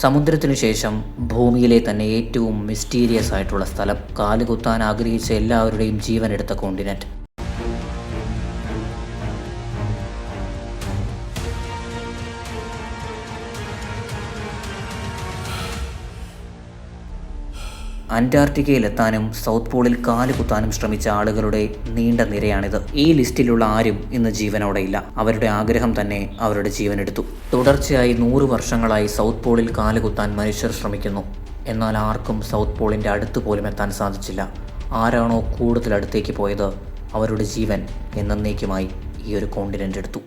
സമുദ്രത്തിനു ശേഷം ഭൂമിയിലെ തന്നെ ഏറ്റവും മിസ്റ്റീരിയസ് ആയിട്ടുള്ള സ്ഥലം, കാലുകുത്താൻ ആഗ്രഹിച്ച എല്ലാവരുടെയും ജീവനെടുത്ത കോണ്ടിനെന്റ്. അന്റാർട്ടിക്കയിലെത്താനും സൗത്ത് പോളിൽ കാലുകുത്താനും ശ്രമിച്ച ആളുകളുടെ നീണ്ട നിരയാണിത്. ഈ ലിസ്റ്റിലുള്ള ആരും ഇന്ന് ജീവനോടെയില്ല. അവരുടെ ആഗ്രഹം തന്നെ അവരുടെ ജീവനെടുത്തു. തുടർച്ചയായി 100 വർഷങ്ങളായി സൗത്ത് പോളിൽ കാലുകുത്താൻ മനുഷ്യർ ശ്രമിക്കുന്നു. എന്നാൽ ആർക്കും സൗത്ത് പോളിൻ്റെ അടുത്ത് പോലും എത്താൻ സാധിച്ചില്ല. ആരാണോ കൂടുതൽ അടുത്തേക്ക് പോയത് അവരുടെ ജീവൻ എന്നേക്കുമായി ഈ ഒരു കോണ്ടിനെന്റ് എടുത്തു.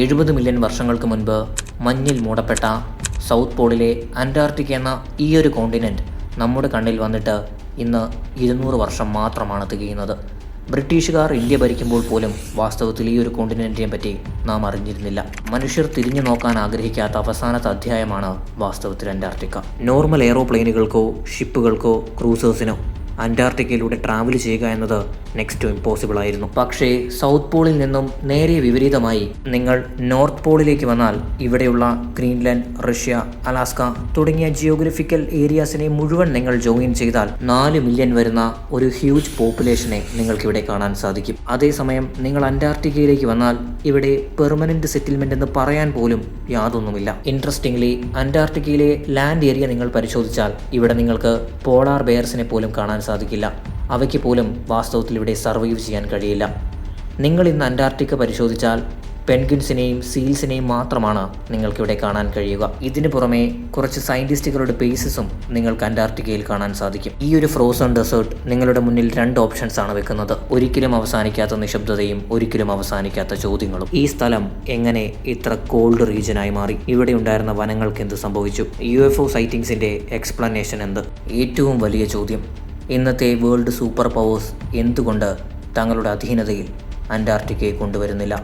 70 മില്യൺ വർഷങ്ങൾക്ക് മുൻപ് മഞ്ഞിൽ മൂടപ്പെട്ട സൗത്ത് പോളിലെ അന്റാർട്ടിക്ക എന്ന ഈ ഒരു കോണ്ടിനെന്റ് നമ്മുടെ കണ്ണിൽ വന്നിട്ട് ഇന്ന് 200 വർഷം മാത്രമാണ് തികയുന്നത്. ബ്രിട്ടീഷുകാർ ഇന്ത്യ ഭരിക്കുമ്പോൾ പോലും വാസ്തവത്തിൽ ഈ ഒരു കോണ്ടിനെന്റിനെ പറ്റി നാം അറിഞ്ഞിരുന്നില്ല. മനുഷ്യർ തിരിഞ്ഞു നോക്കാൻ ആഗ്രഹിക്കാത്ത അവസാനത്തെ അധ്യായമാണ് വാസ്തവത്തിൽ അന്റാർട്ടിക്ക. നോർമൽ എയ്റോപ്ലെയിനുകൾക്കോ ഷിപ്പുകൾക്കോ ക്രൂസേഴ്സിനോ അന്റാർട്ടിക്കയിലൂടെ ട്രാവൽ ചെയ്യുക എന്നത് നെക്സ്റ്റ് ടു ഇമ്പോസിബിൾ ആയിരുന്നു. പക്ഷേ സൗത്ത് പോളിൽ നിന്നും നേരെ വിപരീതമായി നിങ്ങൾ നോർത്ത് പോളിലേക്ക് വന്നാൽ ഇവിടെയുള്ള ഗ്രീൻലാൻഡ്, റഷ്യ, അലാസ്ക തുടങ്ങിയ ജിയോഗ്രഫിക്കൽ ഏരിയാസിനെ മുഴുവൻ നിങ്ങൾ ജോയിൻ ചെയ്താൽ 4 മില്യൺ വരുന്ന ഒരു ഹ്യൂജ് പോപ്പുലേഷനെ നിങ്ങൾക്കിവിടെ കാണാൻ സാധിക്കും. അതേസമയം നിങ്ങൾ അന്റാർട്ടിക്കയിലേക്ക് വന്നാൽ ഇവിടെ പെർമനന്റ് സെറ്റിൽമെന്റ് എന്ന് പറയാൻ പോലും യാതൊന്നുമില്ല. ഇൻട്രസ്റ്റിംഗ്ലി അന്റാർട്ടിക്കയിലെ ലാൻഡ് ഏരിയ നിങ്ങൾ പരിശോധിച്ചാൽ ഇവിടെ നിങ്ങൾക്ക് പോളാർ ബെയർസിനെ പോലും കാണാൻ സാധിക്കില്ല. അവയ്ക്ക് പോലും വാസ്തവത്തിൽ ഇവിടെ സർവൈവ് ചെയ്യാൻ കഴിയില്ല. നിങ്ങൾ ഇന്ന് അന്റാർട്ടിക്ക പരിശോധിച്ചാൽ പെൻഗ്വിൻസിനെയും സീൽസിനെയും മാത്രമാണ് നിങ്ങൾക്കിവിടെ കാണാൻ കഴിയുക. ഇതിനു പുറമെ കുറച്ച് സയൻറ്റിസ്റ്റുകളുടെ ബേസസും നിങ്ങൾക്ക് അന്റാർട്ടിക്കയിൽ കാണാൻ സാധിക്കും. ഈ ഒരു ഫ്രോസൺ ഡെസേർട്ട് നിങ്ങളുടെ മുന്നിൽ 2 ഓപ്ഷൻസ് ആണ് വെക്കുന്നത്. ഒരിക്കലും അവസാനിക്കാത്ത നിശബ്ദതയും ഒരിക്കലും അവസാനിക്കാത്ത ചോദ്യങ്ങളും. ഈ സ്ഥലം എങ്ങനെ ഇത്ര കോൾഡ് റീജിയനായി മാറി? ഇവിടെ ഉണ്ടായിരുന്ന വനങ്ങൾക്ക് എന്ത് സംഭവിച്ചു? UFO സൈറ്റിംഗ്സിന്റെ എക്സ്പ്ലനേഷൻ എന്ത്? ഏറ്റവും വലിയ ചോദ്യം, ഇന്നത്തെ വേൾഡ് സൂപ്പർ പവേഴ്സ് എന്തുകൊണ്ട് തങ്ങളുടെ അധീനതയിൽ അന്റാർട്ടിക്കയെ കൊണ്ടുവരുന്നില്ല?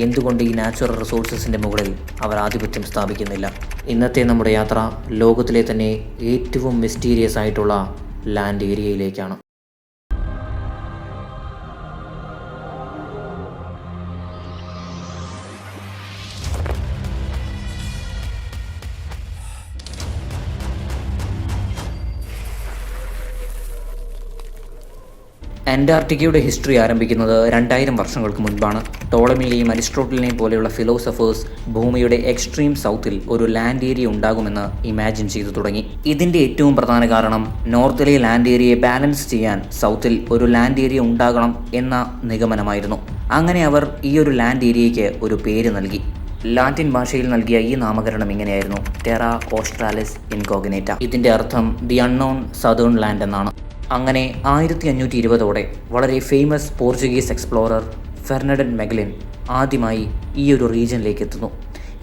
എന്തുകൊണ്ട് ഈ നാച്ചുറൽ റിസോഴ്സസിൻ്റെ മുകളിൽ അവർ ആധിപത്യം സ്ഥാപിക്കുന്നില്ല? ഇന്നത്തെ നമ്മുടെ യാത്ര ലോകത്തിലെ തന്നെ ഏറ്റവും മിസ്റ്റീരിയസ് ആയിട്ടുള്ള ലാൻഡ് ഏരിയയിലേക്കാണ്. അന്റാർട്ടിക്കയുടെ ഹിസ്റ്ററി ആരംഭിക്കുന്നത് 2000 വർഷങ്ങൾക്ക് മുൻപാണ്. ടോളമിയെയും അരിസ്റ്റോട്ടലിനെയും പോലെയുള്ള ഫിലോസഫേഴ്സ് ഭൂമിയുടെ എക്സ്ട്രീം സൗത്തിൽ ഒരു ലാൻഡ് ഏരിയ ഉണ്ടാകുമെന്ന് ഇമാജിൻ ചെയ്തു തുടങ്ങി. ഇതിൻ്റെ ഏറ്റവും പ്രധാന കാരണം നോർത്തിലെ ലാൻഡ് ഏരിയയെ ബാലൻസ് ചെയ്യാൻ സൗത്തിൽ ഒരു ലാൻഡ് ഏരിയ ഉണ്ടാകണം എന്ന നിഗമനമായിരുന്നു. അങ്ങനെ അവർ ഈ ഒരു ലാൻഡ് ഏരിയയ്ക്ക് ഒരു പേര് നൽകി. ലാറ്റിൻ ഭാഷയിൽ നൽകിയ ഈ നാമകരണം ഇങ്ങനെയായിരുന്നു: ടെറ ഓസ്ട്രാലിസ് ഇൻകോഗ്നേറ്റ. ഇതിൻ്റെ അർത്ഥം ദി അൺനോൺ സദേൺ ലാൻഡ് എന്നാണ്. അങ്ങനെ 1520ഓടെ വളരെ ഫേമസ് പോർച്ചുഗീസ് എക്സ്പ്ലോറർ ഫെർണാൻഡോ മെഗലിൻ ആദ്യമായി ഈ ഒരു റീജിയനിലേക്ക് എത്തുന്നു.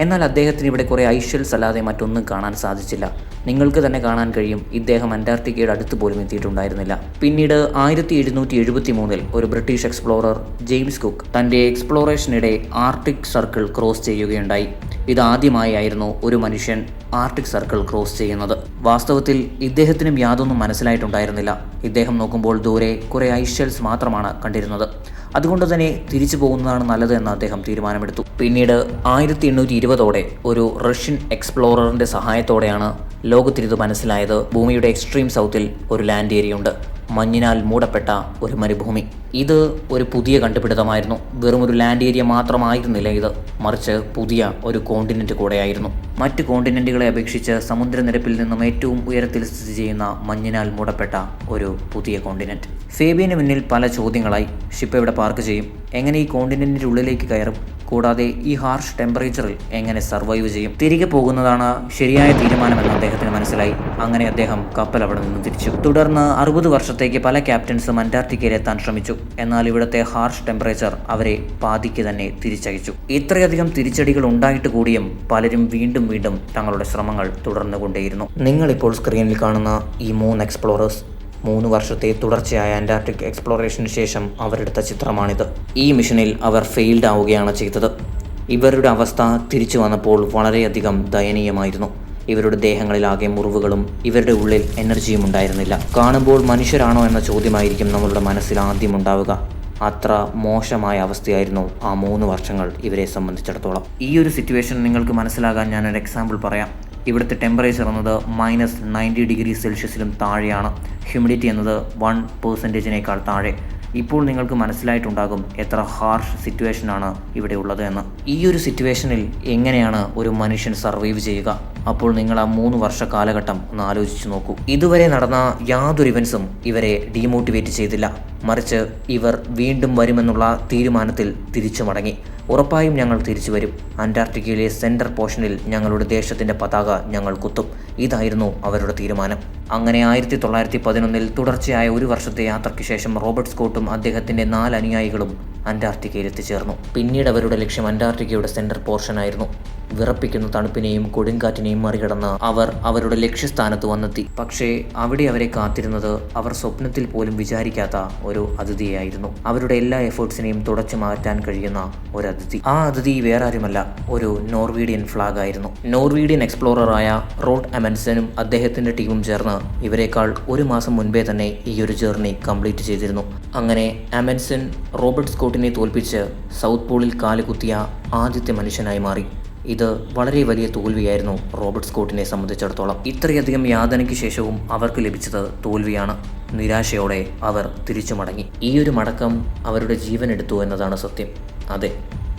എന്നാൽ അദ്ദേഹത്തിന് ഇവിടെ കുറേ ഐഷ്യൽസ് അല്ലാതെ മറ്റൊന്നും കാണാൻ സാധിച്ചില്ല. നിങ്ങൾക്ക് തന്നെ കാണാൻ കഴിയും, ഇദ്ദേഹം അന്റാർട്ടിക്കയുടെ അടുത്ത് പോലും എത്തിയിട്ടുണ്ടായിരുന്നില്ല. പിന്നീട് 1773 ഒരു ബ്രിട്ടീഷ് എക്സ്പ്ലോറർ ജെയിംസ് കുക്ക് തൻ്റെ എക്സ്പ്ലോറേഷനിടെ ആർട്ടിക് സർക്കിൾ ക്രോസ് ചെയ്യുകയുണ്ടായി. ഇതാദ്യമായായിരുന്നു ഒരു മനുഷ്യൻ ആർട്ടിക് സർക്കിൾ ക്രോസ് ചെയ്യുന്നത്. വാസ്തവത്തിൽ ഇദ്ദേഹത്തിനും യാതൊന്നും മനസ്സിലായിട്ടുണ്ടായിരുന്നില്ല. ഇദ്ദേഹം നോക്കുമ്പോൾ ദൂരെ കുറേ ഐഷ്യൽസ് മാത്രമാണ് കണ്ടിരുന്നത്. അതുകൊണ്ട് തന്നെ തിരിച്ചു പോകുന്നതാണ് നല്ലത് എന്ന് അദ്ദേഹം തീരുമാനമെടുത്തു. പിന്നീട് 1820ഓടെ ഒരു റഷ്യൻ എക്സ്പ്ലോററിൻ്റെ സഹായത്തോടെയാണ് ലോകത്തിനിത് മനസ്സിലായത്. ഭൂമിയുടെ എക്സ്ട്രീം സൗത്തിൽ ഒരു ലാൻഡ് ഏരിയ ഉണ്ട്, മഞ്ഞിനാൽ മൂടപ്പെട്ട ഒരു മരുഭൂമി. ഇത് ഒരു പുതിയ കണ്ടുപിടുത്തമായിരുന്നു. വെറും ഒരു ലാൻഡ് ഏരിയ മാത്രമായിരുന്നില്ല ഇത്, മറിച്ച് പുതിയ ഒരു കോണ്ടിനെന്റ് കൂടെയായിരുന്നു. മറ്റ് കോണ്ടിനെന്റുകളെ അപേക്ഷിച്ച് സമുദ്രനിരപ്പിൽ നിന്നും ഏറ്റവും ഉയരത്തിൽ സ്ഥിതി ചെയ്യുന്ന മഞ്ഞിനാൽ മൂടപ്പെട്ട ഒരു പുതിയ കോണ്ടിനെന്റ്. ഫേബിയന് മുന്നിൽ പല ചോദ്യങ്ങളായി. ഷിപ്പ് എവിടെ പാർക്ക് ചെയ്യും? എങ്ങനെ ഈ കോണ്ടിനെന്റിൻ്റെ ഉള്ളിലേക്ക് കയറും? കൂടാതെ ഈ ഹാർഷ് ടെമ്പറേച്ചറിൽ എങ്ങനെ സർവൈവ് ചെയ്യും? തിരികെ പോകുന്നതാണ് ശരിയായ തീരുമാനമെന്ന് അദ്ദേഹത്തിന് മനസ്സിലായി. അങ്ങനെ അദ്ദേഹം കപ്പൽ അവിടെ നിന്ന് തിരിച്ചു. തുടർന്ന് 60 വർഷത്തേക്ക് പല ക്യാപ്റ്റൻസും അന്റാർട്ടിക്കയിൽ എത്താൻ ശ്രമിച്ചു. എന്നാൽ ഇവിടുത്തെ ഹാർഷ് ടെമ്പറേച്ചർ അവരെ പാതിക്ക് തന്നെ തിരിച്ചയച്ചു. ഇത്രയധികം തിരിച്ചടികൾ ഉണ്ടായിട്ട് കൂടിയും പലരും വീണ്ടും വീണ്ടും തങ്ങളുടെ ശ്രമങ്ങൾ തുടർന്നുകൊണ്ടേയിരുന്നു. നിങ്ങളിപ്പോൾ സ്ക്രീനിൽ കാണുന്ന ഈ 3 എക്സ്പ്ലോറേഴ്സ് 3 വർഷത്തെ തുടർച്ചയായ അന്റാർട്ടിക് എക്സ്പ്ലോറേഷന് ശേഷം അവരെടുത്ത ചിത്രമാണിത്. ഈ മിഷനിൽ അവർ ഫെയിൽഡ് ആവുകയാണ് ചെയ്തത്. ഇവരുടെ അവസ്ഥ തിരിച്ചു വന്നപ്പോൾ വളരെയധികം ദയനീയമായിരുന്നു. ഇവരുടെ ദേഹങ്ങളിലാകെ മുറിവുകളും ഇവരുടെ ഉള്ളിൽ എനർജിയും ഉണ്ടായിരുന്നില്ല. കാണുമ്പോൾ മനുഷ്യരാണോ എന്ന ചോദ്യമായിരിക്കും നമ്മളുടെ മനസ്സിൽ ആദ്യം ഉണ്ടാവുക. അത്ര മോശമായ അവസ്ഥയായിരുന്നു ആ 3 വർഷങ്ങൾ ഇവരെ സംബന്ധിച്ചിടത്തോളം. ഈ ഒരു സിറ്റുവേഷൻ നിങ്ങൾക്ക് മനസ്സിലാകാൻ ഞാനൊരു എക്സാമ്പിൾ പറയാം. ഇവിടുത്തെ ടെമ്പറേച്ചർ എന്നത് -90 ഡിഗ്രി സെൽഷ്യസിലും താഴെയാണ്. ഹ്യൂമിഡിറ്റി എന്നത് 1%-നേക്കാൾ താഴെ. ഇപ്പോൾ നിങ്ങൾക്ക് മനസ്സിലായിട്ടുണ്ടാകും എത്ര ഹാർഷ് സിറ്റുവേഷനാണ് ഇവിടെ ഉള്ളത് എന്ന്. ഈ ഒരു സിറ്റുവേഷനിൽ എങ്ങനെയാണ് ഒരു മനുഷ്യൻ സർവൈവ് ചെയ്യുക? അപ്പോൾ നിങ്ങൾ ആ 3 വർഷ കാലഘട്ടം ഒന്ന് ആലോചിച്ച് നോക്കൂ. ഇതുവരെ നടന്ന യാതൊരു ഇവൻസും ഇവരെ ഡീമോട്ടിവേറ്റ് ചെയ്തില്ല. മറിച്ച് ഇവർ വീണ്ടും വരുമെന്നുള്ള തീരുമാനത്തിൽ തിരിച്ചു മടങ്ങി. ഉറപ്പായും ഞങ്ങൾ തിരിച്ചു വരും. അന്റാർട്ടിക്കയിലെ സെൻട്രൽ പോർഷനിൽ ഞങ്ങളുടെ ദേശത്തിൻ്റെ പതാക ഞങ്ങൾ കുത്തും. ഇതായിരുന്നു അവരുടെ തീരുമാനം. അങ്ങനെ 1911 തുടർച്ചയായ 1 വർഷത്തെ യാത്രയ്ക്ക് ശേഷം റോബർട്ട് സ്കോട്ടും അദ്ദേഹത്തിൻ്റെ 4 അനുയായികളും അന്റാർട്ടിക്കയിൽ എത്തിച്ചേർന്നു. പിന്നീട് അവരുടെ ലക്ഷ്യം അന്റാർട്ടിക്കയുടെ സെൻട്രൽ പോർഷനായിരുന്നു. വിറപ്പിക്കുന്ന തണുപ്പിനെയും കൊടുങ്കാറ്റിനെയും മറികടന്ന് അവർ അവരുടെ ലക്ഷ്യസ്ഥാനത്ത് വന്നെത്തി. പക്ഷേ അവിടെ അവരെ കാത്തിരുന്നത് അവർ സ്വപ്നത്തിൽ പോലും വിചാരിക്കാത്ത ഒരു അതിഥിയായിരുന്നു. അവരുടെ എല്ലാ എഫേർട്സിനെയും തുടച്ചു മാറ്റാൻ കഴിയുന്ന ഒരു അതിഥി. ആ അതിഥി വേറെ ആരുമല്ല, ഒരു നോർവീഡിയൻ ഫ്ലാഗ് ആയിരുന്നു. നോർവീഡിയൻ എക്സ്പ്ലോററായ റോഡ് അമൻസനും അദ്ദേഹത്തിന്റെ ടീമും ചേർന്ന് ഇവരെക്കാൾ 1 മാസം മുൻപേ തന്നെ ഈ ഒരു ജേർണി കംപ്ലീറ്റ് ചെയ്തിരുന്നു. അങ്ങനെ അമൻസൻ റോബർട്ട് സ്കോട്ടിനെ തോൽപ്പിച്ച് സൗത്ത് പോളിൽ കാലുകുത്തിയ ആദ്യത്തെ മനുഷ്യനായി മാറി. ഇത് വളരെ വലിയ തോൽവിയായിരുന്നു റോബർട്ട് സ്കോട്ടിനെ സംബന്ധിച്ചിടത്തോളം. ഇത്രയധികം യാതനയ്ക്ക് ശേഷവും അവർക്ക് ലഭിച്ചത് തോൽവിയാണ്. നിരാശയോടെ അവർ തിരിച്ചു മടങ്ങി. ഈ ഒരു മടക്കം അവരുടെ ജീവൻ എടുത്തു എന്നതാണ് സത്യം. അതെ,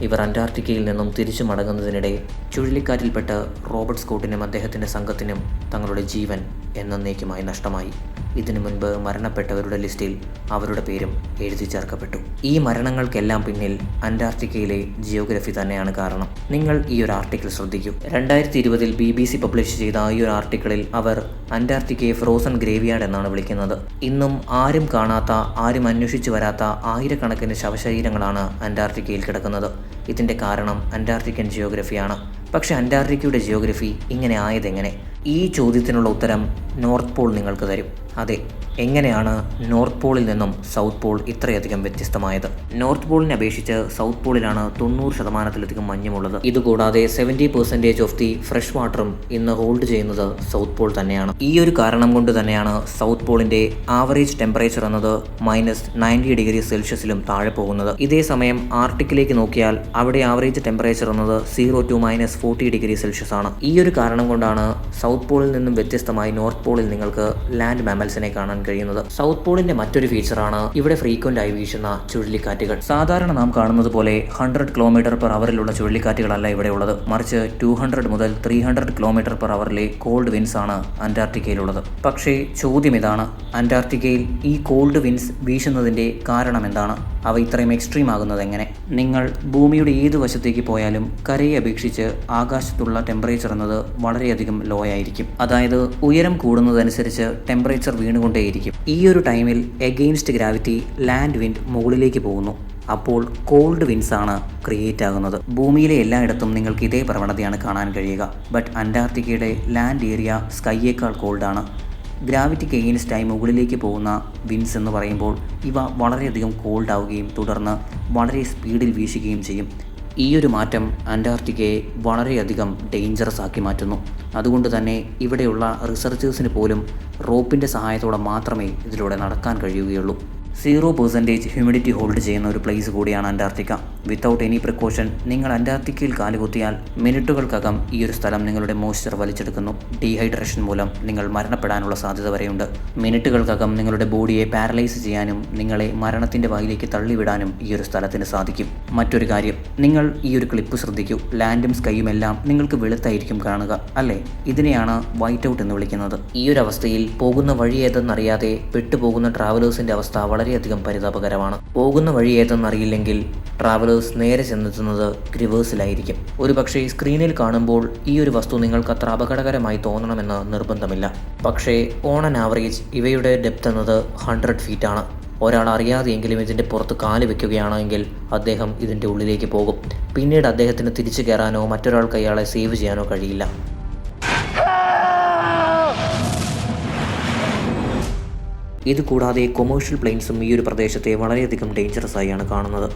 ഇവർ അന്റാർട്ടിക്കയിൽ നിന്നും തിരിച്ചു മടങ്ങുന്നതിനിടെ ചുഴലിക്കാറ്റിൽപ്പെട്ട് റോബർട്ട് സ്കോട്ടിനും അദ്ദേഹത്തിൻ്റെ സംഘത്തിനും തങ്ങളുടെ ജീവൻ എന്നേക്കുമായി നഷ്ടമായി. ഇതിനു മുൻപ് മരണപ്പെട്ടവരുടെ ലിസ്റ്റിൽ അവരുടെ പേരും എഴുതി ചേർക്കപ്പെട്ടു. ഈ മരണങ്ങൾക്കെല്ലാം പിന്നിൽ അന്റാർട്ടിക്കയിലെ ജിയോഗ്രഫി തന്നെയാണ് കാരണം. നിങ്ങൾ ഈ ഒരു ആർട്ടിക്കിൾ ശ്രദ്ധിക്കൂ. 2020 BBC പബ്ലിഷ് ചെയ്ത ഈ ഒരു ആർട്ടിക്കിളിൽ അവർ അന്റാർട്ടിക്കയെ ഫ്രോസൺ ഗ്രേവിയാർഡ് എന്നാണ് വിളിക്കുന്നത്. ഇന്നും ആരും കാണാത്ത, ആരും അന്വേഷിച്ചു വരാത്ത ആയിരക്കണക്കിന് ശവശരീരങ്ങളാണ് അന്റാർട്ടിക്കയിൽ കിടക്കുന്നത്. ഇതിൻ്റെ കാരണം അന്റാർട്ടിക്കൻ ജിയോഗ്രഫിയാണ്. പക്ഷേ അന്റാർട്ടിക്കയുടെ ജിയോഗ്രഫി ഇങ്ങനെ ആയതെങ്ങനെ? ഈ ചോദ്യത്തിനുള്ള ഉത്തരം നോർത്ത് പോൾ നിങ്ങൾക്ക് തരും. അതെ, എങ്ങനെയാണ് നോർത്ത് പോളിൽ നിന്നും സൗത്ത് പോൾ ഇത്രയധികം വ്യത്യസ്തമായത്? നോർത്ത് പോളിനെ അപേക്ഷിച്ച് സൗത്ത് പോളിലാണ് 90%-ലധികം മഞ്ഞുമുള്ളത്. ഇതുകൂടാതെ 70% ഓഫ് ദി ഫ്രഷ് വാട്ടറും ഇന്ന് ഹോൾഡ് ചെയ്യുന്നത് സൗത്ത് പോൾ തന്നെയാണ്. ഈ ഒരു കാരണം കൊണ്ട് തന്നെയാണ് സൗത്ത് പോളിന്റെ ആവറേജ് ടെമ്പറേച്ചർ എന്നത് -90 ഡിഗ്രി സെൽഷ്യസിലും താഴെ പോകുന്നത്. ഇതേ സമയം ആർട്ടിക്കിലേക്ക് നോക്കിയാൽ അവിടെ ആവറേജ് ടെമ്പറേച്ചർ എന്നത് 0 to -40 ഡിഗ്രി സെൽഷ്യസ് ആണ്. ഈ ഒരു കാരണം കൊണ്ടാണ് സൗത്ത് പോളിൽ നിന്നും വ്യത്യസ്തമായി നോർത്ത് പോളിൽ നിങ്ങൾക്ക് ലാൻഡ് മാമൽസിനെ കാണാൻ കഴിയുന്നത്. സൗത്ത് പോളിന്റെ മറ്റൊരു ഫീച്ചറാണ് ഇവിടെ ഫ്രീക്വന്റ് ആയി വീശുന്ന ചുഴലിക്കാറ്റുകൾ. സാധാരണ നാം കാണുന്നത് പോലെ 100 km/hറിലുള്ള ചുഴലിക്കാറ്റുകളല്ല ഇവിടെ ഉള്ളത്. മറിച്ച് 200 മുതൽ 300 km/hറിലെ കോൾഡ് വിൻസ് ആണ് അന്റാർട്ടിക്കയിലുള്ളത്. പക്ഷേ ചോദ്യം ഇതാണ്, അന്റാർട്ടിക്കയിൽ ഈ കോൾഡ് വിൻസ് വീശുന്നതിന്റെ കാരണം എന്താണ്? അവ ഇത്രയും എക്സ്ട്രീം ആകുന്നത് എങ്ങനെ? നിങ്ങൾ ഭൂമിയുടെ ഏത് വശത്തേക്ക് പോയാലും കരയെ അപേക്ഷിച്ച് ആകാശത്തുള്ള ടെമ്പറേച്ചർ എന്നത് വളരെയധികം ലോ ആയിരിക്കും. അതായത് ഉയരം കൂടുന്നതനുസരിച്ച് ടെമ്പറേച്ചർ വീണുകൊണ്ടേയിരിക്കും. ഈ ഒരു ടൈമിൽ എഗെയിൻസ്റ്റ് ഗ്രാവിറ്റി ലാൻഡ് വിൻഡ് മുകളിലേക്ക് പോകുന്നു. അപ്പോൾ കോൾഡ് വിൻസ് ആണ് ക്രിയേറ്റ് ആകുന്നത്. ഭൂമിയിലെ എല്ലായിടത്തും നിങ്ങൾക്ക് ഇതേ പ്രവണതയാണ് കാണാൻ കഴിയുക. ബട്ട് അന്റാർട്ടിക്കയുടെ ലാൻഡ് ഏരിയ സ്കൈയേക്കാൾ കോൾഡാണ്. ഗ്രാവിറ്റിക്ക് എഗെയിൻസ്റ്റായി മുകളിലേക്ക് പോകുന്ന വിൻസ് എന്ന് പറയുമ്പോൾ ഇവ വളരെയധികം കോൾഡ് ആവുകയും തുടർന്ന് വളരെ സ്പീഡിൽ വീശുകയും ചെയ്യും. ഈ ഒരു മാറ്റം അന്റാർട്ടിക്കയെ വളരെയധികം ഡേഞ്ചറസ് ആക്കി മാറ്റുന്നു. അതുകൊണ്ട് തന്നെ ഇവിടെയുള്ള റിസർച്ചേഴ്സിന് പോലും റോപ്പിൻ്റെ സഹായത്തോടെ മാത്രമേ ഇതിലൂടെ നടക്കാൻ കഴിയുകയുള്ളൂ. 0% ഹ്യൂമിഡിറ്റി ഹോൾഡ് ചെയ്യുന്ന ഒരു പ്ലേസ് കൂടിയാണ് അന്റാർട്ടിക്ക. വിത്തൗട്ട് എനി പ്രിക്കോഷൻ നിങ്ങൾ അന്റാർട്ടിക്കയിൽ കാലുകുത്തിയാൽ മിനിറ്റുകൾക്കകം ഈ ഒരു സ്ഥലം നിങ്ങളുടെ മോയ്സ്ചർ വലിച്ചെടുക്കുന്നു. ഡീഹൈഡ്രേഷൻ മൂലം നിങ്ങൾ മരണപ്പെടാനുള്ള സാധ്യത വരെയുണ്ട്. മിനിറ്റുകൾക്കകം നിങ്ങളുടെ ബോഡിയെ പാരലൈസ് ചെയ്യാനും നിങ്ങളെ മരണത്തിൻ്റെ വഴിയിലേക്ക് തള്ളിവിടാനും ഈ ഒരു സ്ഥലത്തിന് സാധിക്കും. മറ്റൊരു കാര്യം, നിങ്ങൾ ഈ ഒരു ക്ലിപ്പ് ശ്രദ്ധിക്കൂ. ലാൻഡും സ്കൈയും എല്ലാം നിങ്ങൾക്ക് വെളുത്തായിരിക്കും കാണുക, അല്ലേ? ഇതിനെയാണ് വൈറ്റ് ഔട്ട് എന്ന് വിളിക്കുന്നത്. ഈ ഒരു അവസ്ഥയിൽ പോകുന്ന വഴി ഏതെന്നറിയാതെ പെട്ടുപോകുന്ന ട്രാവലേഴ്സിൻ്റെ അവസ്ഥ വളരെയധികം പരിതാപകരമാണ്. പോകുന്ന വഴി ഏതെന്നറിയില്ലെങ്കിൽ ട്രാവലേഴ്സ് നേരെ ചെന്നെത്തുന്നത് റിവേഴ്സിലായിരിക്കും. ഒരു പക്ഷേ സ്ക്രീനിൽ കാണുമ്പോൾ ഈ ഒരു വസ്തു നിങ്ങൾക്ക് അത്ര അപകടകരമായി തോന്നണമെന്ന് നിർബന്ധമില്ല. പക്ഷേ ഓൺ ആൻ ആവറേജ് ഇവയുടെ ഡെപ്ത് എന്നത് 100 feet ആണ്. ഒരാൾ അറിയാതെയെങ്കിലും ഇതിൻ്റെ പുറത്ത് കാല് വെക്കുകയാണെങ്കിൽ അദ്ദേഹം ഇതിൻ്റെ ഉള്ളിലേക്ക് പോകും. പിന്നീട് അദ്ദേഹത്തിന് തിരിച്ചു കയറാനോ മറ്റൊരാൾക്ക് അയാളെ സേവ് ചെയ്യാനോ കഴിയില്ല. ഇത് കൂടാതെ കൊമേഴ്ഷ്യൽ പ്ലെയിൻസും ഈ ഒരു പ്രദേശത്തെ വളരെയധികം ഡേഞ്ചറസ് ആയാണ് കാണുന്നത്.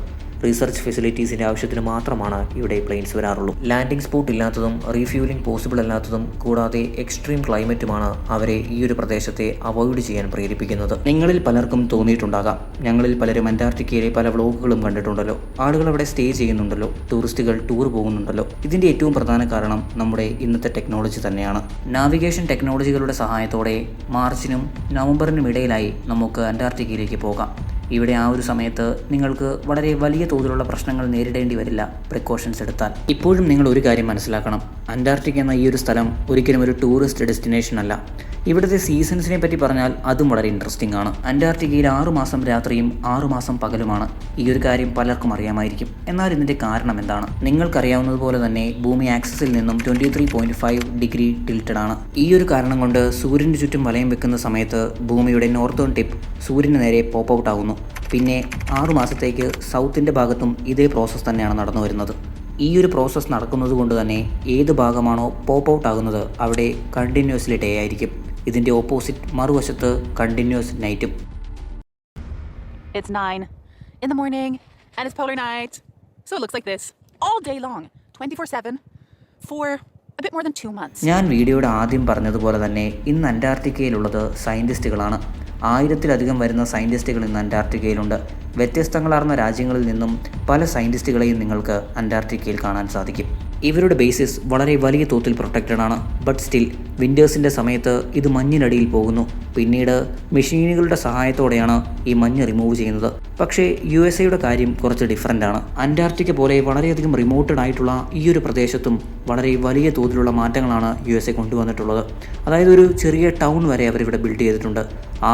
റിസർച്ച് ഫെസിലിറ്റീസിൻ്റെ ആവശ്യത്തിന് മാത്രമാണ് ഇവിടെ പ്ലെയിൻസ് വരാറുള്ളൂ. ലാൻഡിംഗ് സ്പോട്ട് ഇല്ലാത്തതും റീഫ്യൂലിംഗ് പോസിബിൾ അല്ലാത്തതും കൂടാതെ എക്സ്ട്രീം ക്ലൈമറ്റുമാണ് അവരെ ഈ ഒരു പ്രദേശത്തെ അവോയ്ഡ് ചെയ്യാൻ പ്രേരിപ്പിക്കുന്നത്. നിങ്ങളിൽ പലർക്കും തോന്നിയിട്ടുണ്ടാകാം, ഞങ്ങളിൽ പലരും അന്റാർട്ടിക്കയിലെ പല വ്ളോഗുകളും കണ്ടിട്ടുണ്ടല്ലോ, ആളുകൾ അവിടെ സ്റ്റേ ചെയ്യുന്നുണ്ടല്ലോ, ടൂറിസ്റ്റുകൾ ടൂർ പോകുന്നുണ്ടല്ലോ. ഇതിൻ്റെ ഏറ്റവും പ്രധാന കാരണം നമ്മുടെ ഇന്നത്തെ ടെക്നോളജി തന്നെയാണ്. നാവിഗേഷൻ ടെക്നോളജികളുടെ സഹായത്തോടെ മാർച്ചിനും നവംബറിനും ഇടയിലായി നമുക്ക് അന്റാർട്ടിക്കയിലേക്ക് പോകാം. ഇവിടെ ആ ഒരു സമയത്ത് നിങ്ങൾക്ക് വളരെ വലിയ തോതിലുള്ള പ്രശ്നങ്ങൾ നേരിടേണ്ടി വരില്ല പ്രിക്കോഷൻസ് എടുത്താൽ. ഇപ്പോഴും നിങ്ങൾ ഒരു കാര്യം മനസ്സിലാക്കണം, അന്റാർട്ടിക്ക എന്ന ഈ ഒരു സ്ഥലം ഒരിക്കലും ഒരു ടൂറിസ്റ്റ് ഡെസ്റ്റിനേഷൻ അല്ല. ഇവിടുത്തെ സീസൺസിനെ പറ്റി പറഞ്ഞാൽ അതും വളരെ ഇൻട്രസ്റ്റിംഗ് ആണ്. അന്റാർട്ടിക്കയിൽ 6 മാസം രാത്രിയും 6 മാസം പകലുമാണ്. ഈ ഒരു കാര്യം പലർക്കും അറിയാമായിരിക്കും. എന്നാൽ ഇതിൻ്റെ കാരണം എന്താണ്? നിങ്ങൾക്കറിയാവുന്നതുപോലെ തന്നെ ഭൂമി ആക്സിസിൽ നിന്നും 23.5 ഡിഗ്രി ടിൽറ്റഡ് ആണ്. ഈ ഒരു കാരണം കൊണ്ട് സൂര്യന് ചുറ്റും വലയം വെക്കുന്ന സമയത്ത് ഭൂമിയുടെ നോർത്തേൺ ടിപ്പ് സൂര്യന് നേരെ പോപ്പ് ഔട്ട് ആകുന്നു. പിന്നെ 6 മാസത്തേക്ക് സൗത്തിൻ്റെ ഭാഗത്തും ഇതേ പ്രോസസ്സ് തന്നെയാണ് നടന്നു വരുന്നത്. ഈ ഒരു പ്രോസസ്സ് നടക്കുന്നത് കൊണ്ട് തന്നെ ഏത് ഭാഗമാണോ പോപ്പ് ഔട്ട് ആകുന്നത് അവിടെ കണ്ടിന്യൂസ്ലി ഡേ ആയിരിക്കും. ഇതിൻ്റെ ഓപ്പോസിറ്റ് മറുവശത്ത് continuous നൈറ്റും. It's 9 in the morning and it's polar night. So it looks like this all day long, 24/7 for a bit more than 2 months. ഞാൻ വീഡിയോയുടെ ആദ്യം പറഞ്ഞതുപോലെ തന്നെ ഇന്ന് അന്റാർട്ടിക്കയിലുള്ളത് സയൻറ്റിസ്റ്റുകളാണ്. 1000-ലധികം വരുന്ന സയൻറ്റിസ്റ്റുകൾ ഇന്ന് അന്റാർട്ടിക്കയിലുണ്ട്. വ്യത്യസ്തങ്ങളാർന്ന രാജ്യങ്ങളിൽ നിന്നും പല സയൻറ്റിസ്റ്റുകളെയും നിങ്ങൾക്ക് അന്റാർട്ടിക്കയിൽ കാണാൻ സാധിക്കും. ഇവരുടെ ബേസിസ് വളരെ വലിയ തോതിൽ പ്രൊട്ടക്റ്റഡ് ആണ്. ബട്ട് സ്റ്റിൽ വിൻറ്റേഴ്സിൻ്റെ സമയത്ത് ഇത് മഞ്ഞിനടിയിൽ പോകുന്നു. പിന്നീട് മെഷീനുകളുടെ സഹായത്തോടെയാണ് ഈ മഞ്ഞ് റിമൂവ് ചെയ്യുന്നത്. പക്ഷേ USA കാര്യം കുറച്ച് ഡിഫറൻ്റ് ആണ്. അന്റാർട്ടിക്ക പോലെ വളരെയധികം റിമോട്ടഡ് ആയിട്ടുള്ള ഈ ഒരു പ്രദേശത്തും വളരെ വലിയ തോതിലുള്ള മാറ്റങ്ങളാണ് USA കൊണ്ടുവന്നിട്ടുള്ളത്. അതായത് ഒരു ചെറിയ ടൗൺ വരെ അവരിവിടെ ബിൽഡ് ചെയ്തിട്ടുണ്ട്.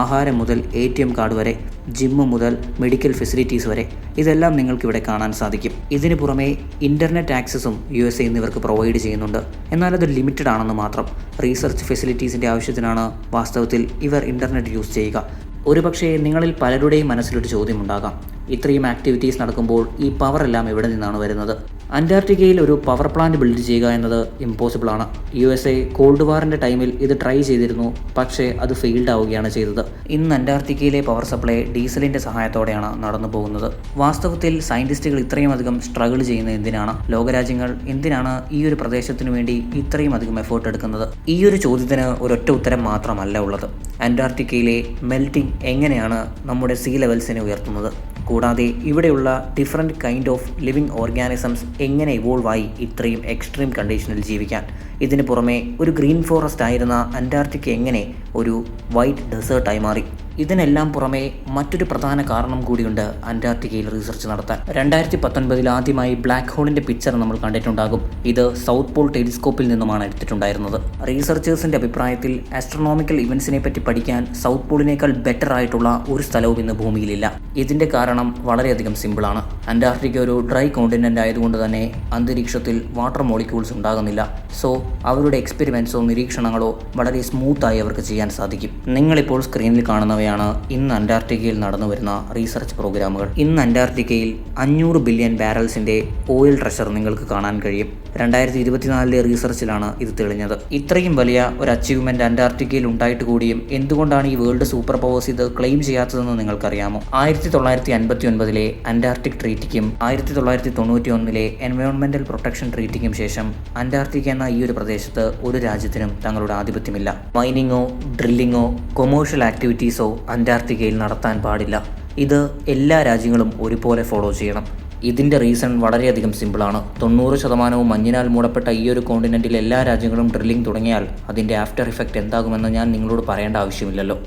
ആഹാരം മുതൽ ATM കാർഡ് വരെ, ജിമ്മ് മുതൽ മെഡിക്കൽ ഫെസിലിറ്റീസ് വരെ ഇതെല്ലാം നിങ്ങൾക്കിവിടെ കാണാൻ സാധിക്കും. ഇതിന് പുറമെ ഇൻ്റർനെറ്റ് ആക്സസും USA എന്നിവർക്ക് പ്രൊവൈഡ് ചെയ്യുന്നുണ്ട്. എന്നാൽ അത് ലിമിറ്റഡ് ആണെന്ന് മാത്രം. റീസർച്ച് ഫെസിലിറ്റീസിൻ്റെ ആവശ്യത്തിനാണ് വാസ്തവത്തിൽ ഇവർ ഇൻ്റർനെറ്റ് യൂസ് ചെയ്യുക. ഒരുപക്ഷേ നിങ്ങളിൽ പലരുടെയും മനസ്സിലൊരു ചോദ്യമുണ്ടാകാം, ഇത്രയും ആക്ടിവിറ്റീസ് നടക്കുമ്പോൾ ഈ പവർ എല്ലാം എവിടെ നിന്നാണ് വരുന്നത്? അന്റാർട്ടിക്കയിൽ ഒരു പവർ പ്ലാന്റ് ബിൽഡ് ചെയ്യുക എന്നത് ഇമ്പോസിബിൾ ആണ്. USA കോൾഡ് വാറിൻ്റെ ടൈമിൽ ഇത് ട്രൈ ചെയ്തിരുന്നു, പക്ഷേ അത് ഫെയിൽഡ് ആവുകയാണ് ചെയ്തത്. ഇന്ന് അന്റാർട്ടിക്കയിലെ പവർ സപ്ലൈ ഡീസലിൻ്റെ സഹായത്തോടെയാണ് നടന്നു പോകുന്നത്. വാസ്തവത്തിൽ സയൻറ്റിസ്റ്റുകൾ ഇത്രയും അധികം സ്ട്രഗിൾ ചെയ്യുന്നത് എന്തിനാണ്? ലോകരാജ്യങ്ങൾ എന്തിനാണ് ഈ ഒരു പ്രദേശത്തിനു വേണ്ടി ഇത്രയും അധികം എഫേർട്ട് എടുക്കുന്നത്? ഈ ഒരു ചോദ്യത്തിന് ഒരൊറ്റ ഉത്തരം മാത്രമല്ല ഉള്ളത്. അന്റാർട്ടിക്കയിലെ മെൽറ്റിംഗ് എങ്ങനെയാണ് നമ്മുടെ സീ ലെവൽസിനെ ഉയർത്തുന്നത്? കൂടാതെ ഇവിടെയുള്ള different kind of living organisms എങ്ങനെ ഇവോൾവ് ആയി ഇത്രയും എക്സ്ട്രീം കണ്ടീഷനിൽ ജീവിക്കാൻ? ഇതിന് പുറമെ ഒരു ഗ്രീൻ ഫോറസ്റ്റ് ആയിരുന്ന അന്റാർട്ടിക്ക എങ്ങനെ ഒരു വൈറ്റ് ഡെസേർട്ടായി മാറി? ഇതിനെല്ലാം പുറമെ മറ്റൊരു പ്രധാന കാരണം കൂടിയുണ്ട് അന്റാർട്ടിക്കയിൽ റിസർച്ച് നടത്താൻ. 2019 ആദ്യമായി ബ്ലാക്ക് ഹോളിൻ്റെ പിക്ചർ നമ്മൾ കണ്ടിട്ടുണ്ടാകും. ഇത് സൗത്ത് പോൾ ടെലിസ്കോപ്പിൽ നിന്നുമാണ് എടുത്തിട്ടുണ്ടായിരുന്നത്. റീസർച്ചേഴ്സിൻ്റെ അഭിപ്രായത്തിൽ ആസ്ട്രോണോമിക്കൽ ഇവൻസിനെ പറ്റി പഠിക്കാൻ സൗത്ത് പോളിനേക്കാൾ ബെറ്റർ ആയിട്ടുള്ള ഒരു സ്ഥലവും ഇന്ന് ഭൂമിയിലില്ല. ഇതിൻ്റെ കാരണം വളരെയധികം സിമ്പിളാണ്. അന്റാർട്ടിക്ക ഒരു ഡ്രൈ കോണ്ടിനെൻ്റ് ആയതുകൊണ്ട് തന്നെ അന്തരീക്ഷത്തിൽ വാട്ടർ മോളിക്യൂൾസ് ഉണ്ടാകുന്നില്ല. സോ അവരുടെ എക്സ്പെരിമെൻറ്റ്സോ നിരീക്ഷണങ്ങളോ വളരെ സ്മൂത്തായി അവർക്ക് ചെയ്യാൻ സാധിക്കും. നിങ്ങളിപ്പോൾ സ്ക്രീനിൽ കാണുന്നവയാണ് ഇന്ന് അന്റാർട്ടിക്കയിൽ നടന്നു വരുന്ന റീസർച്ച് പ്രോഗ്രാമുകൾ. ഇന്ന് അന്റാർട്ടിക്കയിൽ 500 ബില്യൺ ബാരൽസിൻ്റെ ഓയിൽ ട്രഷർ നിങ്ങൾക്ക് കാണാൻ കഴിയും. 2024 റീസർച്ചിലാണ് ഇത് തെളിഞ്ഞത്. ഇത്രയും വലിയ ഒരു അച്ചീവ്മെൻറ്റ് അന്റാർട്ടിക്കയിൽ ഉണ്ടായിട്ട് കൂടിയും എന്തുകൊണ്ടാണ് ഈ വേൾഡ് സൂപ്പർ പവേഴ്സ് ഇത് ക്ലെയിം ചെയ്യാത്തതെന്ന് നിങ്ങൾക്കറിയാമോ? 1959 അന്റാർട്ടിക് ട്രീറ്റിക്കും 1991 എൻവയോൺമെൻറ്റൽ പ്രൊട്ടക്ഷൻ ട്രീറ്റിക്കും ശേഷം അന്റാർട്ടിക്ക എന്ന ഈ ഒരു പ്രദേശത്ത് ഒരു രാജ്യത്തിനും തങ്ങളുടെ ആധിപത്യമില്ല. മൈനിങ്ങോ ഡ്രില്ലിങ്ങോ കൊമേഴ്ഷ്യൽ ആക്ടിവിറ്റീസോ അന്റാർട്ടിക്കയിൽ നടത്താൻ പാടില്ല. ഇത് എല്ലാ രാജ്യങ്ങളും ഒരുപോലെ ഫോളോ ചെയ്യണം. ഇതിൻ്റെ റീസൺ വളരെയധികം സിമ്പിളാണ്. 90% മഞ്ഞിനാൽ മൂടപ്പെട്ട ഈ ഒരു കോണ്ടിനെൻറ്റിൽ എല്ലാ രാജ്യങ്ങളും ഡ്രില്ലിംഗ് തുടങ്ങിയാൽ അതിൻ്റെ ആഫ്റ്റർ ഇഫക്റ്റ് എന്താകുമെന്ന് ഞാൻ നിങ്ങളോട് പറയേണ്ട ആവശ്യമില്ലല്ലോ.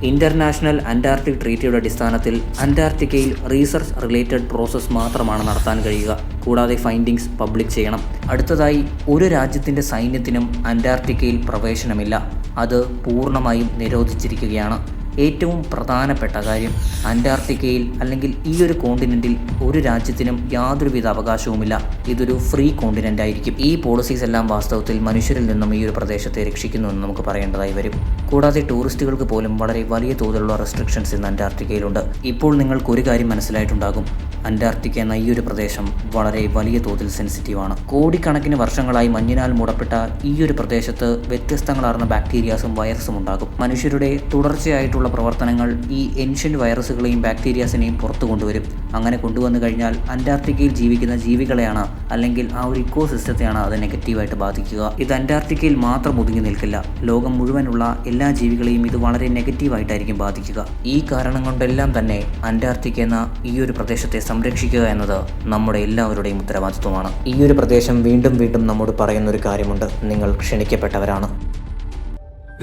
ഇന്റർനാഷണൽ അന്റാർട്ടിക് ട്രീറ്റിയുടെ അടിസ്ഥാനത്തിൽ അന്റാർട്ടിക്കയിൽ റീസർച്ച് റിലേറ്റഡ് പ്രോസസ്സ് മാത്രമാണ് നടത്താൻ കഴിയുക. കൂടാതെ ഫൈൻഡിങ്സ് പബ്ലിക് ചെയ്യണം. അടുത്തതായി, ഒരു രാജ്യത്തിൻ്റെ സൈന്യത്തിനും അന്റാർട്ടിക്കയിൽ പ്രവേശനമില്ല. അത് പൂർണ്ണമായും നിരോധിച്ചിരിക്കുകയാണ്. ഏറ്റവും പ്രധാനപ്പെട്ട കാര്യം, അന്റാർട്ടിക്കയിൽ അല്ലെങ്കിൽ ഈ ഒരു കോണ്ടിനെൻറ്റിൽ ഒരു രാജ്യത്തിനും യാതൊരുവിധ അവകാശവുമില്ല. ഇതൊരു ഫ്രീ കോണ്ടിനെൻ്റ് ആയിരിക്കും. ഈ പോളിസീസ് എല്ലാം വാസ്തവത്തിൽ മനുഷ്യരിൽ നിന്നും ഈ ഒരു പ്രദേശത്തെ രക്ഷിക്കുന്നുവെന്ന് നമുക്ക് പറയേണ്ടതായി വരും. കൂടാതെ ടൂറിസ്റ്റുകൾക്ക് പോലും വളരെ വലിയ തോതിലുള്ള റെസ്ട്രിക്ഷൻസ് ഇന്ന് അന്റാർട്ടിക്കയിലുണ്ട്. ഇപ്പോൾ നിങ്ങൾക്കൊരു കാര്യം മനസ്സിലായിട്ടുണ്ടാകും, അന്റാർട്ടിക്ക എന്ന ഈ ഒരു പ്രദേശം വളരെ വലിയ തോതിൽ സെൻസിറ്റീവാണ്. കോടിക്കണക്കിന് വർഷങ്ങളായി മഞ്ഞിനാൽ മൂടപ്പെട്ട ഈ ഒരു പ്രദേശത്ത് വ്യത്യസ്തങ്ങളാർന്ന ബാക്ടീരിയാസും വൈറസും ഉണ്ടാകും. മനുഷ്യരുടെ തുടർച്ചയായിട്ടുള്ള പ്രവർത്തനങ്ങൾ ഈ ഏൻഷ്യന്റ് വൈറസുകളെയും ബാക്ടീരിയാസിനെയും പുറത്തു കൊണ്ടുവരും. അങ്ങനെ കൊണ്ടുവന്നു കഴിഞ്ഞാൽ അന്റാർട്ടിക്കയിൽ ജീവിക്കുന്ന ജീവികളെയാണ്, അല്ലെങ്കിൽ ആ ഒരു ഇക്കോ സിസ്റ്റത്തെയാണ് അത് നെഗറ്റീവായിട്ട് ബാധിക്കുക. ഇത് അന്റാർട്ടിക്കയിൽ മാത്രം ഒതുങ്ങി നിൽക്കില്ല, ലോകം മുഴുവനുള്ള എല്ലാ ജീവികളെയും ഇത് വളരെ നെഗറ്റീവായിട്ടായിരിക്കും ബാധിക്കുക. ഈ കാരണം കൊണ്ടെല്ലാം തന്നെ അന്റാർട്ടിക്ക എന്ന ഈ ഒരു പ്രദേശത്തെ സംരക്ഷിക്കുക എന്നത് നമ്മുടെ എല്ലാവരുടെയും ഉത്തരവാദിത്വമാണ്. ഈ ഒരു പ്രദേശം വീണ്ടും വീണ്ടും നമ്മോട് പറയുന്ന ഒരു കാര്യമുണ്ട്: നിങ്ങൾ ക്ഷണിക്കപ്പെട്ടവരാണ്.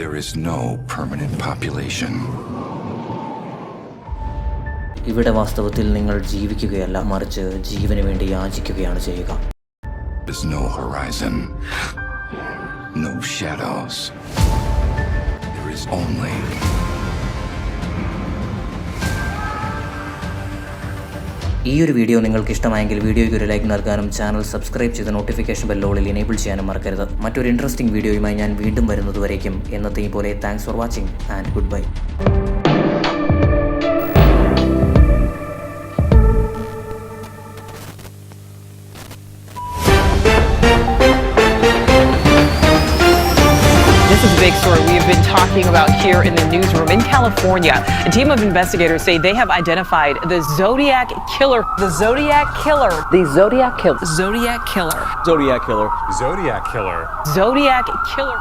There is no permanent population. ഇവിടെ വാസ്തവത്തിൽ നിങ്ങൾ ജീവിക്കുകയല്ല, മറിച്ച് ജീവന് വേണ്ടി യാചിക്കുകയാണ് ചെയ്യുക. There is no horizon, no shadows. There is only ഈ ഒരു വീഡിയോ നിങ്ങൾക്ക് ഇഷ്ടമായെങ്കിൽ വീഡിയോയ്ക്ക് ഒരു ലൈക്ക് നൽകാനും ചാനൽ സബ്സ്ക്രൈബ് ചെയ്ത് നോട്ടിഫിക്കേഷൻ ബെല്ലോളിൽ എനേബിൾ ചെയ്യാനും മറക്കരുത്. മറ്റൊരു ഇൻട്രസ്റ്റിംഗ് വീഡിയോയുമായി ഞാൻ വീണ്ടും വരുന്നതുവരേക്കും എന്നത്തെയും പോലെ thanks for watching and good bye. This is a big story we have been talking about here in the newsroom. In California, a team of investigators say they have identified the Zodiac Killer. The Zodiac Killer. The Zodiac Killer. Zodiac Killer. Zodiac Killer. Zodiac Killer. Zodiac Killer.